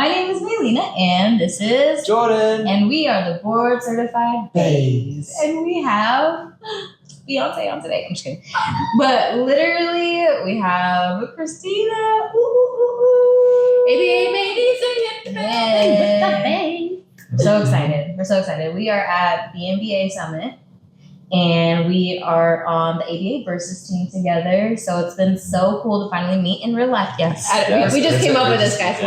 My name is Melina, and this is Jordan. And we are the board certified BAes. BAes. And we have Beyonce on today. I'm just kidding. But literally, we have Christina. ABA babies and So excited. We're so excited. We are at BMBA Summit. And we are on the ABA Versus team together. So it's been so cool to finally meet in real life. Yes. We just came up with this, guys.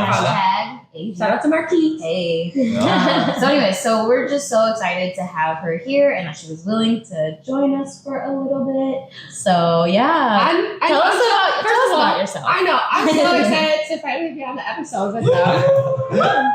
Shout out to Marquise. Hey. Yeah. So anyway, so we're just so excited to have her here and that she was willing to join us for a little bit. So yeah. Tell us about yourself. I know. I'm so excited to finally be on the episode with them.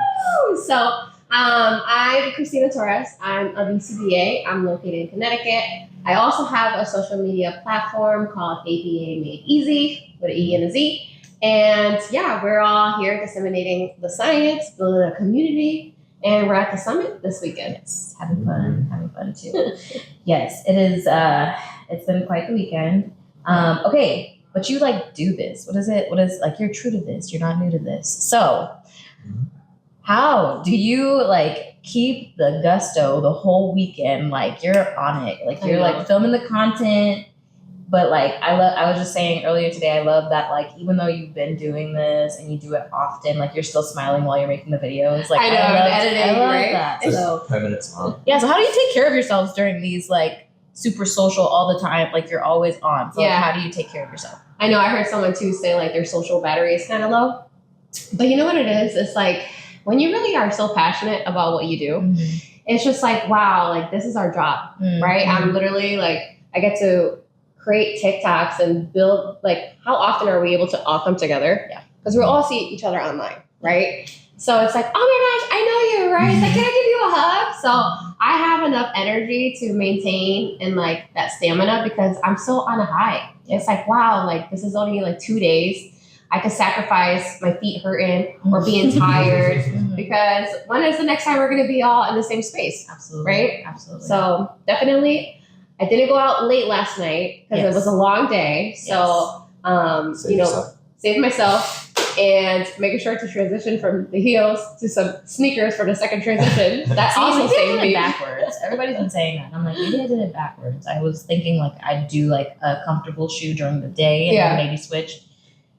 So I'm Christina Torres. I'm a BCBA. I'm located in Connecticut. I also have a social media platform called ABA Made Easy with an E and a Z. And yeah, we're all here disseminating the science, building a community, and we're at the summit this weekend. Yes, having fun too. Yes, it is. It's been quite the weekend. Okay, but you do this. What is it? What is you're true to this? You're not new to this. So how do you keep the gusto the whole weekend? You're on it. You're filming the content. But I was just saying earlier today, I love that even though you've been doing this and you do it often, you're still smiling while you're making the videos. I know, editing, I love right? that. Just So 5 minutes long. yeah. So how do you take care of yourselves during these super social all the time? You're always on. So how do you take care of yourself? I know. I heard someone too say their social battery is kind of low. But you know what it is? It's when you really are so passionate about what you do, it's just wow, this is our job, right? I'm literally I get to create TikToks and build, how often are we able to all come together? Yeah. Because we all see each other online, right? So it's oh my gosh, I know you, right? It's can I give you a hug? So I have enough energy to maintain and that stamina because I'm so on a high. It's wow, this is only 2 days. I could sacrifice my feet hurting or being tired because when is the next time we're going to be all in the same space? Absolutely. Right? Absolutely. So definitely, I didn't go out late last night because it was a long day. So, save myself and making sure to transition from the heels to some sneakers for the second transition. That also saved me. Backwards. Everybody's been saying that. And I'm maybe I did it backwards. I was thinking I'd do a comfortable shoe during the day and then maybe switch.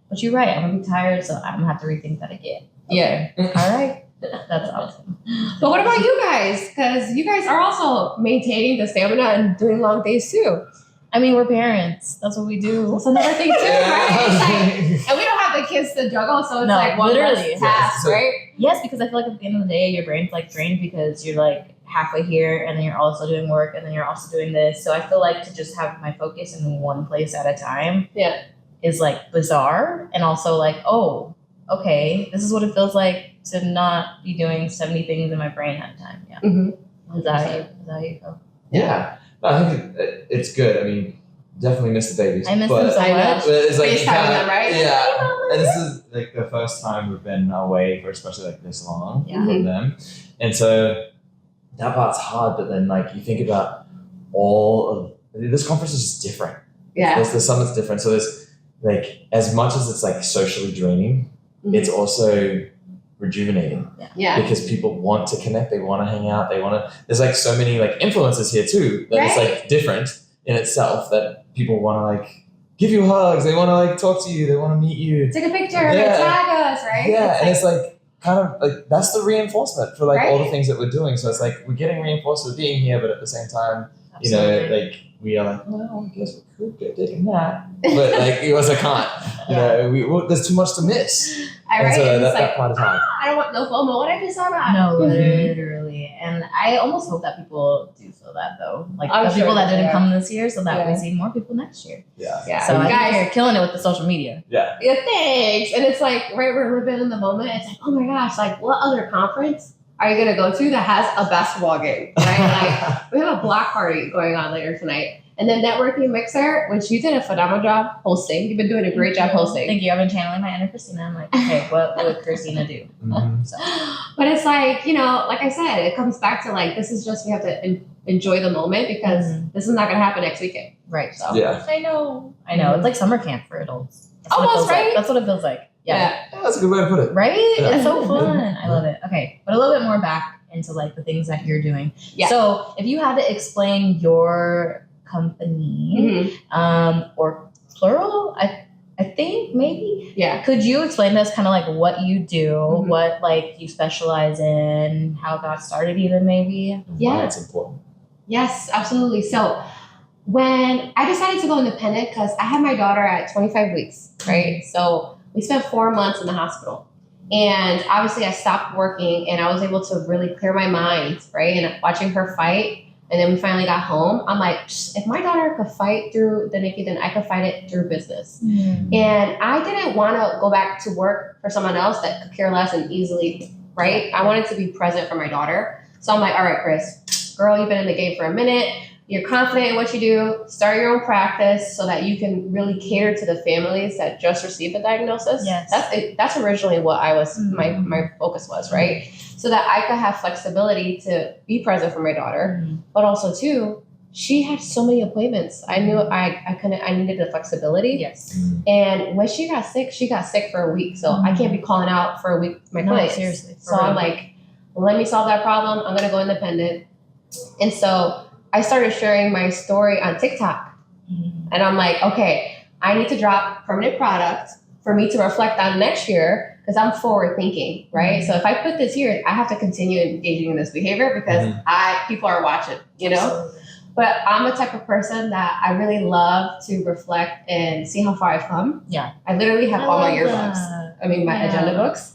But you're right. I'm gonna be tired, so I'm gonna have to rethink that again. Okay. Yeah. All right. That's awesome. But what about you guys? Because you guys are also maintaining the stamina and doing long days too. I mean, we're parents. That's what we do. That's another thing too, right? It's and we don't have the kids to juggle, so it's one less task, right? Yes, because I feel at the end of the day, your brain's drained because you're halfway here, and then you're also doing work, and then you're also doing this. So I feel to just have my focus in one place at a time. Yeah. Is bizarre, and also oh, okay, this is what it feels like to not be doing 70 things in my brain at a time. Yeah. Mm-hmm. Is that how you feel? Yeah. No, I think it's good. I mean, definitely miss the babies. I miss them so much. But it's FaceTiming them, right? Yeah. And this is the first time we've been away for especially this long from them. And so that part's hard, but then you think about all of this conference is just different. Yeah. The summit's different. So there's as much as it's socially draining, it's also rejuvenating. Yeah. Because people want to connect, they want to hang out, there's so many influencers here too that it's different in itself that people want to give you hugs, they want to talk to you, they want to meet you, take a picture, tag us, right? Yeah, and it's kind of that's the reinforcement for all the things that we're doing. So it's we're getting reinforced for being here, but at the same time, Absolutely. we are well, I guess we could go doing that, but we also can't. There's too much to miss. Right? So and that part is hard. I don't want no FOMO. What I just saw that? No, literally. And I almost hope that people do feel that though. The people that didn't come this year, so that we see more people next year. Yeah. So I think you're killing it with the social media. Yeah. Yeah, thanks. And it's we're living in the moment. It's oh my gosh, what other conference are you gonna go to that has a basketball game? Right? We have a block party going on later tonight. And then networking mixer, which you did a phenomenal job hosting. You've been doing a great job hosting. Thank you. I've been channeling my inner Christina. I'm okay, what would Christina do? So. But it's like I said, it comes back to this is just, we have to enjoy the moment because this is not going to happen next weekend. Right. So yeah. I know. It's like summer camp for adults. Almost, right? That's what it feels like. Yeah. That's a good way to put it. Right? Yeah. It's so fun. I love it. Okay. But a little bit more back into like the things that you're doing. Yeah. So if you had to explain your company, or plural, I think maybe. Yeah. Could you explain to us kind of like what you do, what like you specialize in, how it got started even maybe? Yeah. Why it's important. Yes, absolutely. So when I decided to go independent, because I had my daughter at 25 weeks, right? So we spent 4 months in the hospital. And obviously I stopped working and I was able to really clear my mind, right? And watching her fight. And then we finally got home. I'm like, if my daughter could fight through the NICU, then I could fight it through business. And I didn't want to go back to work for someone else that could care less and easily, right? I wanted to be present for my daughter. So I'm like, all right, Chris, girl, you've been in the game for a minute. You're confident in what you do. Start your own practice so that you can really cater to the families that just received the diagnosis. Yes. That's originally what I was, my focus was, right? So that I could have flexibility to be present for my daughter, but also too, she had so many appointments. I knew I needed the flexibility. Yes. And when she got sick for a week. So I can't be calling out for a week my clients. Seriously. So I'm like, let me solve that problem. I'm going to go independent. And so I started sharing my story on TikTok. And I'm like, okay, I need to drop permanent product for me to reflect on next year because I'm forward thinking, right? So if I put this here, I have to continue engaging in this behavior because people are watching, you know? Absolutely. But I'm the type of person that I really love to reflect and see how far I've come. Yeah. I literally have all my love yearbooks. that. I mean, my agenda books.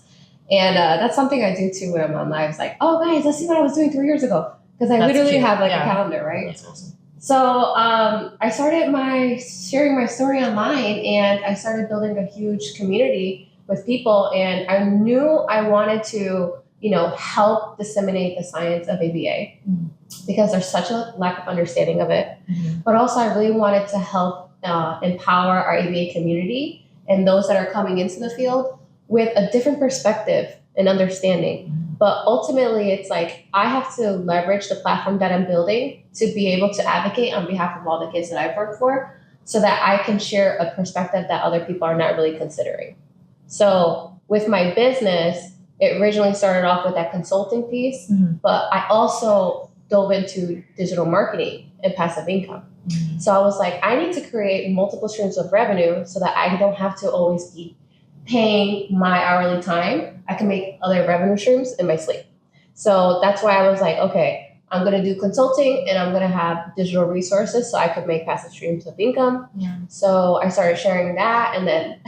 And that's something I do too when I'm on live. It's like, oh, guys, let's see what I was doing 3 years ago. Because I That's literally cute. have like Yeah. a calendar, right? That's awesome. So I started sharing my story online, and I started building a huge community with people. And I knew I wanted to, help disseminate the science of ABA because there's such a lack of understanding of it. But also, I really wanted to help empower our ABA community and those that are coming into the field with a different perspective and understanding. But ultimately, it's like I have to leverage the platform that I'm building to be able to advocate on behalf of all the kids that I've worked for so that I can share a perspective that other people are not really considering. So with my business, it originally started off with that consulting piece, but I also dove into digital marketing and passive income. So I was like, I need to create multiple streams of revenue so that I don't have to always be paying my hourly time. I can make other revenue streams in my sleep. So that's why I was like, okay, I'm going to do consulting and I'm going to have digital resources so I could make passive streams of income. Yeah. So I started sharing that, and then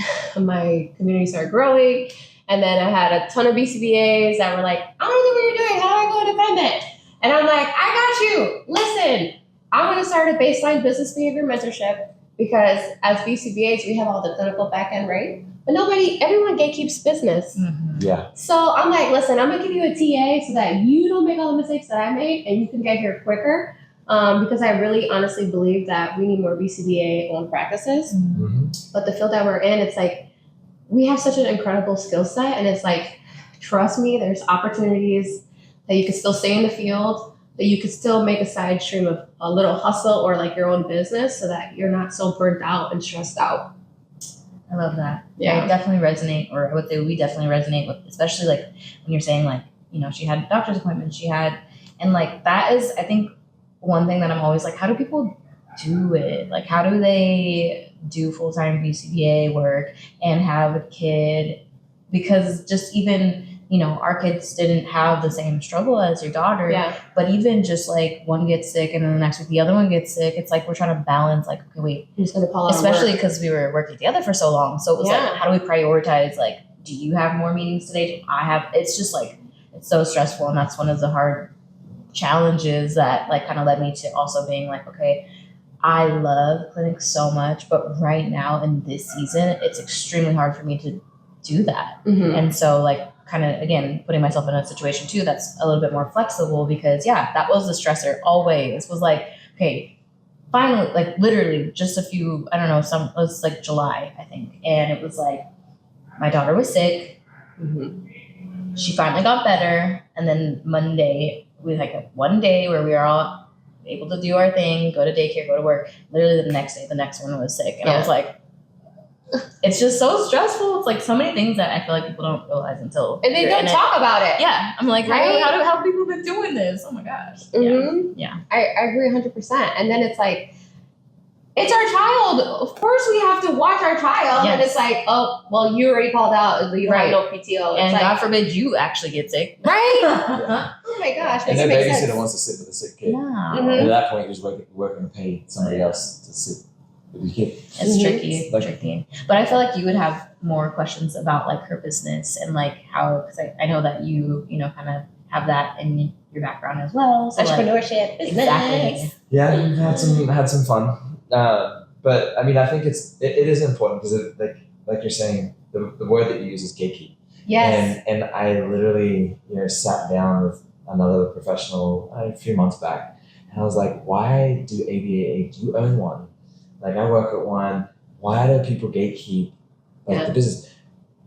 my community started growing. And then I had a ton of BCBAs that were like, I don't know what you're doing. How do I go independent? And I'm like, I got you. Listen, I'm going to start a baseline business behavior mentorship because as BCBAs, we have all the clinical backend, right? But everyone gatekeeps business. Yeah. So I'm like, listen, I'm going to give you a TA so that you don't make all the mistakes that I made and you can get here quicker. Because I really honestly believe that we need more BCBA owned practices. But the field that we're in, it's like, we have such an incredible skill set. And it's like, trust me, there's opportunities that you can still stay in the field, that you could still make a side stream of a little hustle or like your own business so that you're not so burnt out and stressed out. I love that. Yeah. I definitely resonate, or I would say we definitely resonate with, especially like when you're saying like, she had doctor's appointments, and like that is, I think, one thing that I'm always like, how do people do it? Like, how do they do full-time BCBA work and have a kid? Because just even, our kids didn't have the same struggle as your daughter. Yeah. But even just like one gets sick and then the next week the other one gets sick, it's like we're trying to balance like, okay, wait. Who's going to call out Especially work? because we were working together for so long. So it was like, how do we prioritize? Like, do you have more meetings today? Do I have? It's just like, it's so stressful. And that's one of the hard challenges that like kind of led me to also being like, okay, I love clinics so much, but right now in this season, it's extremely hard for me to do that. And so like, kind of, again, putting myself in a situation too that's a little bit more flexible because, that was the stressor always. Was like, okay, finally, like literally just a few, I don't know, it was like July, I think. And it was like, my daughter was sick. She finally got better. And then Monday, we had like one day where we were all able to do our thing, go to daycare, go to work. Literally the next day, the next one was sick. And I was like, it's just so stressful. It's like so many things that I feel like people don't realize until And they you're don't in it. talk about it. Yeah, I'm like, Right? how have people been doing this? Oh my gosh. Mhm. Yeah. I agree 100%. And then it's like, it's our child. Of course, we have to watch our child. Yes. And it's like, oh, well, you already called out. You Right. have no PTO. It's And like, God forbid you actually get sick. right? Yeah. Oh my gosh. And Makes no it make babysitter sense. wants to sit with a sick kid. Yeah. Mhm. And at that point, you're just working to pay somebody else to sit with your kid. It's Mhm. tricky, Like- tricky. But I feel like you would have more questions about like her business and like how, because I know that you know, kind of have that in your background as well. So like, Entrepreneurship. Business. exactly. Yeah, we've had some fun. But I mean, I think it is important because like you're saying, the word that you use is gatekeep. Yes. And I literally, sat down with another professional a few months back, and I was like, why do ABA? You own one. Like I work at one. Why do people gatekeep the business?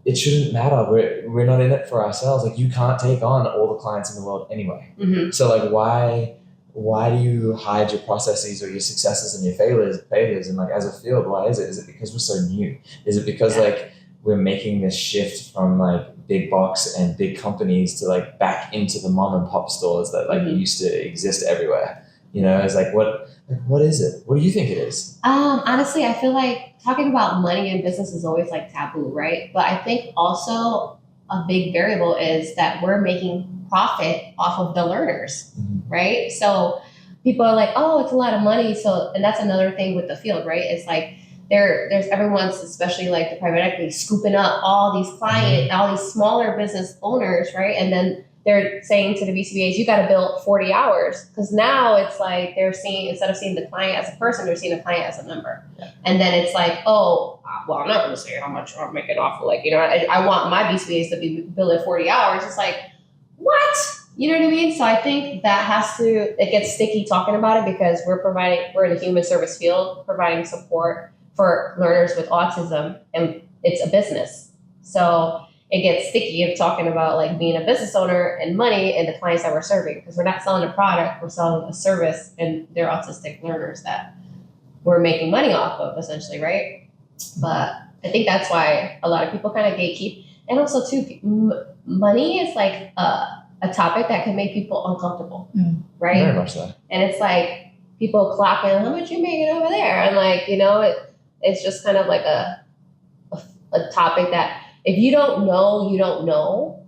It shouldn't matter. We're not in it for ourselves. Like you can't take on all the clients in the world anyway. Mm-hmm. So like why do you hide your processes or your successes and your failures? And like as a field, why is it? Is it because we're so new? Is it because like we're making this shift from like big box and big companies to like back into the mom and pop stores that like used to exist everywhere? It's like what is it? What do you think it is? Honestly, I feel like talking about money in business is always like taboo, right? But I think also a big variable is that we're making profit off of the learners, right? So people are like, oh, it's a lot of money. So, and that's another thing with the field, right? It's like there's everyone's, especially like the private equity, scooping up all these clients, all these smaller business owners, right? And then they're saying to the BCBAs, you got to build 40 hours. Because now it's like they're seeing, instead of seeing the client as a person, they're seeing the client as a number. Yeah. And then it's like, oh, well, I'm not going to say how much I'm making off of, like, I want my BCBAs to be billed at 40 hours. It's like, what? You know what I mean? So I think that it gets sticky talking about it because we're in the human service field, providing support for learners with autism, and it's a business. So it gets sticky of talking about like being a business owner and money and the clients that we're serving, because we're not selling a product, we're selling a service, and they're autistic learners that we're making money off of essentially, right? But I think that's why a lot of people kind of gatekeep. And also too, money is like a topic that can make people uncomfortable, right? Very much so. And it's like people clocking, how much you making over there? And like, it's just kind of like a topic that if you don't know, you don't know.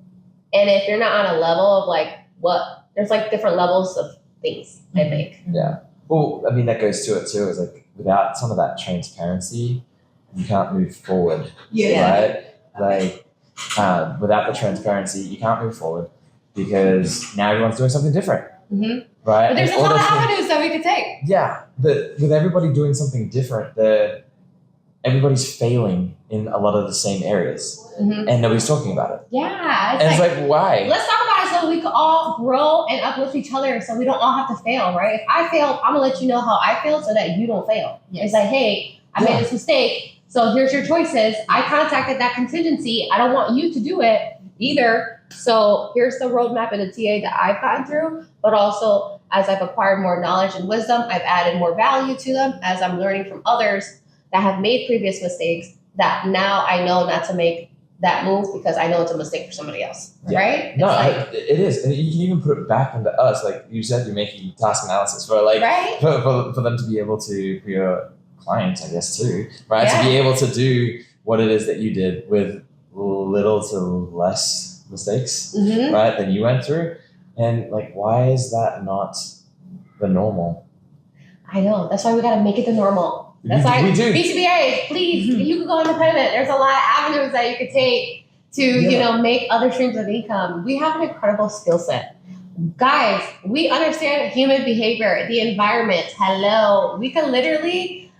And if you're not on a level of like there's like different levels of things, I think. Yeah. Well, I mean, that goes to it too, is like without some of that transparency, you can't move forward. Yeah. Right? Like without the transparency, you can't move forward because now everyone's doing something different. Mm-hmm. Right? But there's a lot of avenues that we could take. Yeah. But with everybody doing something different, everybody's failing in a lot of the same areas. Mm-hmm. And nobody's talking about it. Yeah. It's like, why? Let's talk about it so we can all grow and uplift each other so we don't all have to fail, right? If I fail, I'm going to let you know how I failed so that you don't fail. Yes. It's like, hey, I made this mistake, so here's your choices. I contacted that contingency. I don't want you to do it either. So here's the roadmap and the TA that I've gotten through. But also, as I've acquired more knowledge and wisdom, I've added more value to them as I'm learning from others that have made previous mistakes that now I know not to make that move because I know it's a mistake for somebody else, right? No, it is. And you can even put it back into us. Like you said, you're making task analysis for like, right? for them to be able to, for your clients, I guess too, right? Yeah. To be able to do what it is that you did with little to less mistakes, right? Than you went through. And like, why is that not the normal? I know. That's why we got to make it the normal. That's why BCBA, please, you can go independent. There's a lot of avenues that you could take to, make other streams of income. We have an incredible skill set. Guys, we understand human behavior, the environment. Hello. We can literally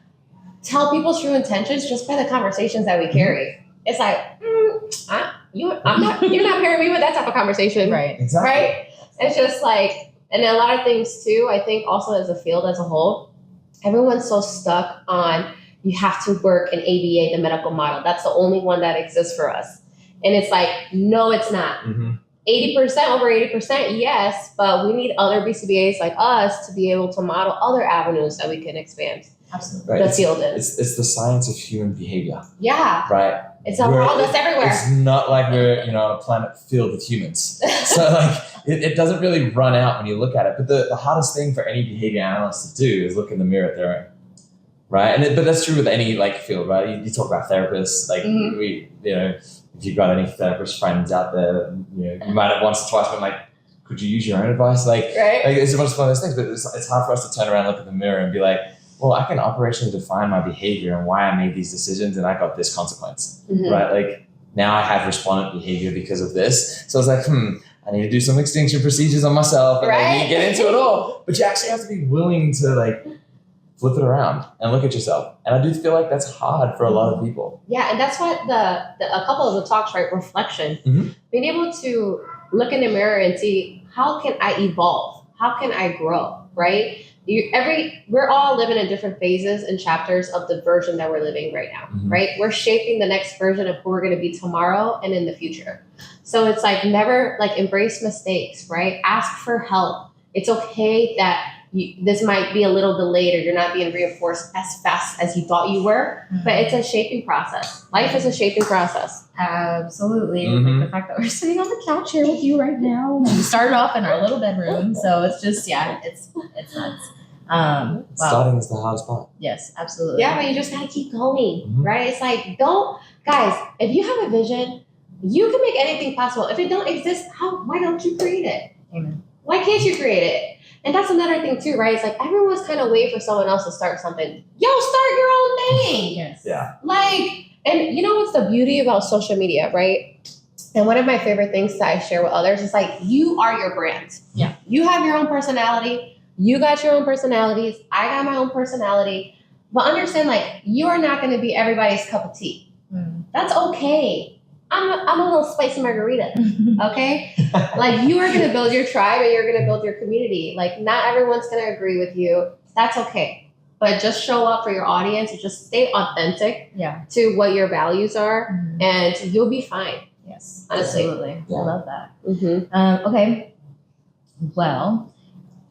tell people's true intentions just by the conversations that we carry. It's like, you're not pairing me with that type of conversation. Right. Exactly. Right? It's just like, and a lot of things too, I think also as a field as a whole, everyone's so stuck on you have to work in ABA, the medical model. That's the only one that exists for us. And it's like, no, it's not. 80%, over 80%, yes, but we need other BCBAs like us to be able to model other avenues that we can expand. Absolutely. Right? the It's, field is. it's the science of human behavior, Yeah. right? It's around us everywhere. It's not like we're on a planet filled with humans. So like it doesn't really run out when you look at it. But the hardest thing for any behavior analyst to do is look in the mirror at their own. Right. But that's true with any like field, right? You talk about therapists, like we, if you've got any therapist friends out there, you might have once or twice been like, could you use your own advice? Like it's one of those things, but it's hard for us to turn around, look in the mirror and be like, well, I can operationally define my behavior and why I made these decisions and I got this consequence, right? Like now I have respondent behavior because of this. So I was like, I need to do some extinction procedures on myself and like, you get into it all. But you actually have to be willing to like flip it around and look at yourself. And I do feel like that's hard for a lot of people. Yeah, and that's what a couple of the talks, right? Reflection. Being able to look in the mirror and see, how can I evolve? How can I grow, right? We're all living in different phases and chapters of the version that we're living right now, right? We're shaping the next version of who we're going to be tomorrow and in the future. So it's like never like embrace mistakes, right? Ask for help. It's okay that this might be a little delayed or you're not being reinforced as fast as you thought you were, but it's a shaping process. Life is a shaping process. Absolutely. Like the fact that we're sitting on the couch here with you right now. We started off in our little bedroom, so it's just it's nuts. Wow. Starting is the hardest part. Yes, absolutely. Yeah, but you just gotta keep going, right? It's like, guys, if you have a vision, you can make anything possible. If it don't exist, why don't you create it? Amen. Why can't you create it? And that's another thing too, right? It's like everyone's kind of waiting for someone else to start something. Yo, start your own thing. Yes. Yeah. Like, and you know what's the beauty about social media, right? And one of my favorite things that I share with others is like, you are your brand. Yeah. You have your own personality. You got your own personalities. I got my own personality. But understand, like, you are not going to be everybody's cup of tea. That's okay. I'm a little spicy margarita, okay? Like, you are going to build your tribe and you're going to build your community. Like, not everyone's going to agree with you. That's okay. But just show up for your audience and just stay authentic to what your values are, and you'll be fine. Yes, honestly. absolutely. Yeah. I love that. Okay. Well,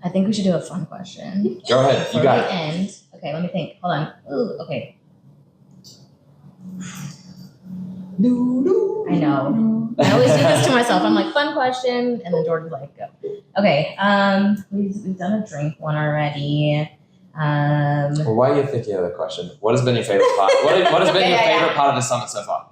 I think we should do a fun question. Go ahead. For You got the it. end. Okay, let me think. Hold on. Ooh, okay. I know. I always do this to myself. I'm like, fun question, and then Jordan's like, go. Okay. We've done a drink one already. Well, why are you thinking of the question? What has been your favorite part? What has been your favorite part of the summit so far?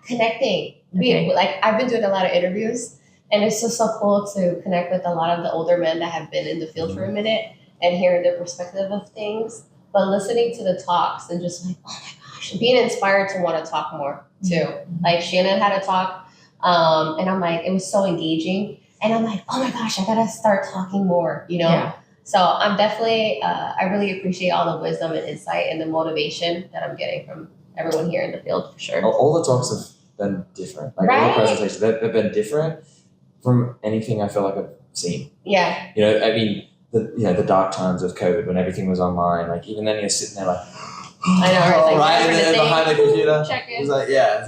Connecting. Okay. Like, I've been doing a lot of interviews, and it's just so cool to connect with a lot of the older men that have been in the field for a minute and hearing their perspective of things. But listening to the talks and just like, oh my gosh, being inspired to want to talk more too. Like, Shannon had a talk, and I'm like, it was so engaging. And I'm like, oh my gosh, I gotta start talking more, Yeah. So I'm definitely, I really appreciate all the wisdom and insight and the motivation that I'm getting from everyone here in the field, for sure. All the talks have been different. Like all the presentations, they've been different from anything I feel like I've seen. Yeah. I mean, the dark times of COVID when everything was online, like even then you're sitting there like, I know, right? Like, right, and then behind the computer. Check in. It's like, oh yeah,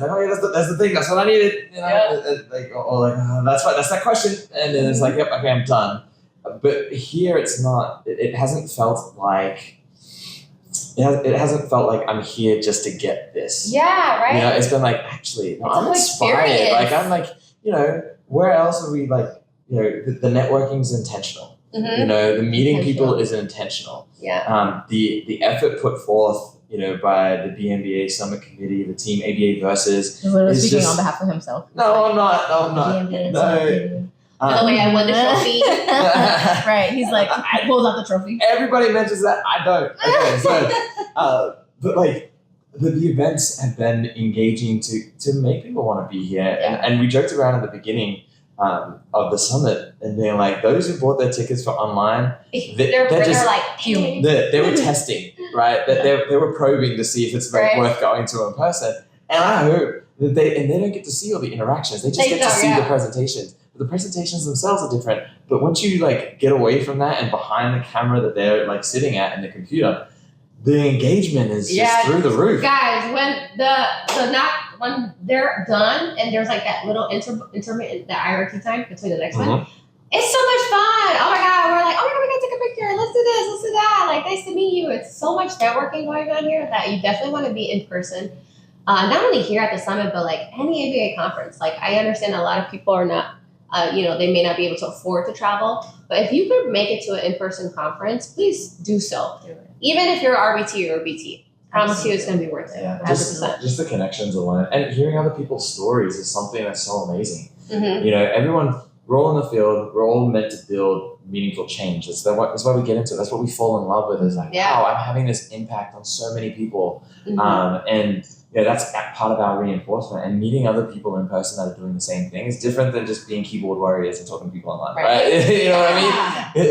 that's the thing, that's what I needed. That's that question. And then it's like, yep, okay, I'm done. But here it's not, it hasn't felt like, it hasn't felt like I'm here just to get this. Yeah, right? It's been like, actually, no, It's I'm an inspired. experience. Like, I'm like, where else are we like, the networking's intentional. Mm-hmm. The meeting Intentional. people is intentional. Yeah. The effort put forth, by the BMBA Summit committee, the team ABA versus. He's literally It's speaking just- on behalf of himself. No, I'm not. BMBA No. Summit. By the way, I won the trophy. Right. He's like, I pulls out the trophy. Everybody mentions that. I don't. Okay, so, but like the events have been engaging to make people want to be here, and we joked around at the beginning of the summit and being like, those who bought their tickets for online, They're just like fuming. they were testing, right? They were probing to see if it's Right. worth going to in person, and I hope that they don't get to see all the interactions. They just get to see the presentations. The presentations themselves are different, but once you like get away from that and behind the camera that they're like sitting at in the computer, the engagement is just through the roof. Guys, when they're done and there's like that little intermittent, the hierarchy time between the next one, It's so much fun. Oh my God. We're like, oh my God, we gotta take a picture. Let's do this. Let's do that. Like, nice to meet you. It's so much networking going on here that you definitely want to be in person. Not only here at the summit, but like any ABA conference. Like, I understand a lot of people are not, they may not be able to afford to travel. But if you could make it to an in-person conference, please do so. Do it. Even if you're RBT or BT. Promise you it's going to be worth it. Yeah, 100%. just the connections alone, and hearing other people's stories is something that's so amazing. Mm-hmm. You know, we're all in the field. We're all meant to build meaningful change. That's why we get into it. That's what we fall in love with. Is like, wow, I'm having this impact on so many people, Mm-hmm. and that's part of our reinforcement. And meeting other people in person that are doing the same thing is different than just being keyboard warriors and talking to people online, right? You know what I mean?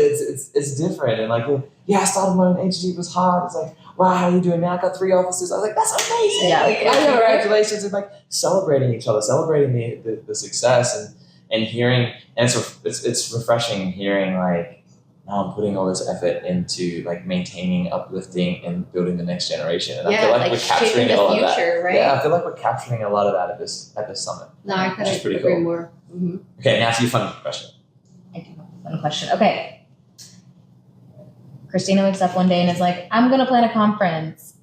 It's different. And like, I started my own agency. It was hard. It's like, wow, how are you doing now? I got 3 offices. I was like, that's amazing. Yeah. Like, I know, right? congratulations. And like celebrating each other, celebrating the success and hearing, and it's refreshing hearing like, now I'm putting all this effort into like maintaining, uplifting, and building the next generation. And I feel like we're capturing the a lot of that. future, right? Yeah, I feel like we're capturing a lot of that at this summit. No, I Which is couldn't pretty agree cool. more. Mm-hmm. Okay, now to your fun question. I do have a fun question. Okay. Christina wakes up one day and is like, I'm going to plan a conference.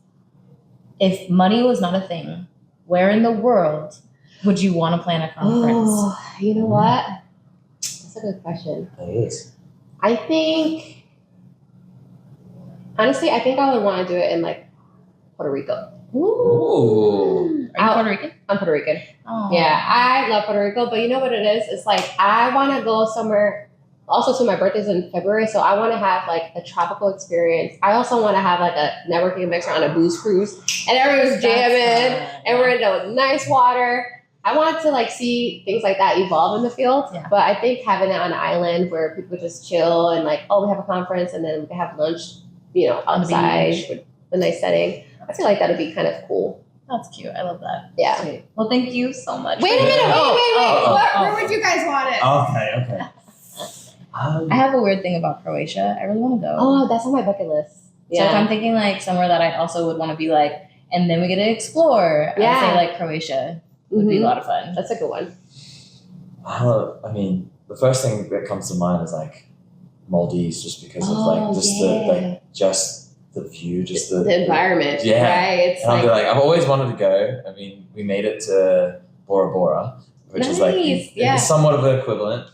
If money was not a thing, where in the world would you want to plan a conference? Oh, you know what? That's a good question. It is. I think, honestly, I think I would want to do it in like Puerto Rico. Ooh. Are you Puerto Rican? I'm Puerto Rican. Oh. Yeah, I love Puerto Rico, but you know what it is? It's like I want to go somewhere. Also, too, my birthday's in February, so I want to have like a tropical experience. I also want to have like a networking mixer on a booze cruise, and everyone's jamming, and we're in the nice water. I want to like see things like that evolve in the field, but I think having it on an island where people just chill and like, oh, we have a conference, and then we have lunch, On the outside beach. with a nice setting. I feel like that would be kind of cool. That's cute. I love that. Yeah. Sweet. Well, thank you so much. Wait a minute. Oh. Where would you guys want it? Okay. I have a weird thing about Croatia. I really want to go. Oh, that's on my bucket list. So if I'm thinking like somewhere that I also would want to be like, and then we get to explore. I would say like Croatia would be a lot of fun. That's a good one. I mean, the first thing that comes to mind is like Maldives, just because of like just the view, just the environment. Yeah. Right. It's And I've always wanted to go. I mean, we made it to Bora Bora, which is like it's somewhat of the equivalent,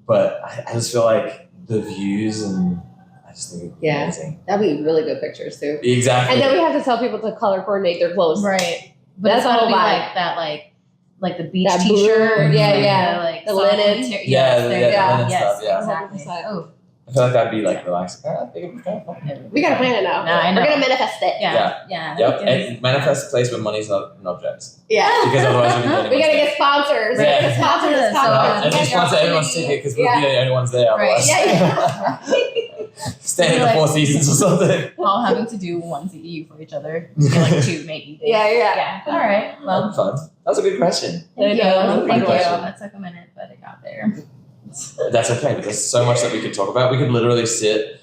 but I just feel like the views and I just think it'd be amazing. That'd be really good pictures too. Exactly. And then we have to tell people to color coordinate their clothes. Right. But That's it's gotta the be whole vibe. like that, like the beach That t-shirt. blue, yeah. Like The soft linen. material. Yeah, the linen yes, stuff, yeah. exactly. 100%. Oh, I feel like that'd be like relaxing. I think it'd be kind of fun. We gotta plan it now. No, I know. We're gonna manifest it. yeah. Yep. And manifest a place where money's not an object. Yeah. Because otherwise we'll be getting We gotta get sponsors. We're Yeah. gonna sponsor this So, conference. and just sponsor everyone's ticket because we'll be the only ones there Right. otherwise. Staying in the Like- Four Seasons or something. All having to do one CEU for each other. Like 2 maybe. Yeah. All right. Well, That'd be fun. That was a good question. thank you. I know. Thank you. Question. That took a minute, but it got there. That's okay, but there's so much that we could talk about. We could literally sit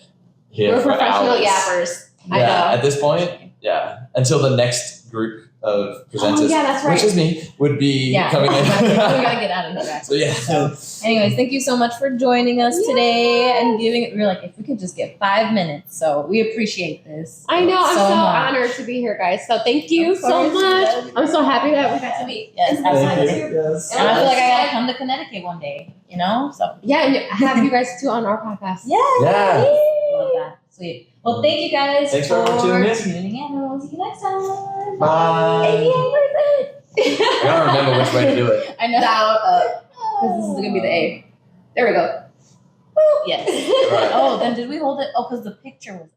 here We're for professional hours. yappers. I Yeah, know. at this point, until the next group of presenters, Oh, yeah, that's right. which is me, would be coming in. we gotta get out of here. So yeah. Anyways, thank you so much for joining us today and giving it. We were like, if we could just get 5 minutes, so we appreciate this. I know. I'm so much. honored to be here, guys. So thank you Of so course. much. I'm so happy that we got to meet. Yes, Thank absolutely. you. Yes. And I feel like I gotta come to Connecticut one day. So Yeah, and have you guys too on our podcast. yeah, love that. Sweet. Well, thank you guys Thanks for tuning in. and we'll see you next time. Bye. I gotta remember which way to do it. I know. Down, up. Because this is gonna be the A. There we go. Yes. Right. Oh, then did we hold it? Oh, because the picture was.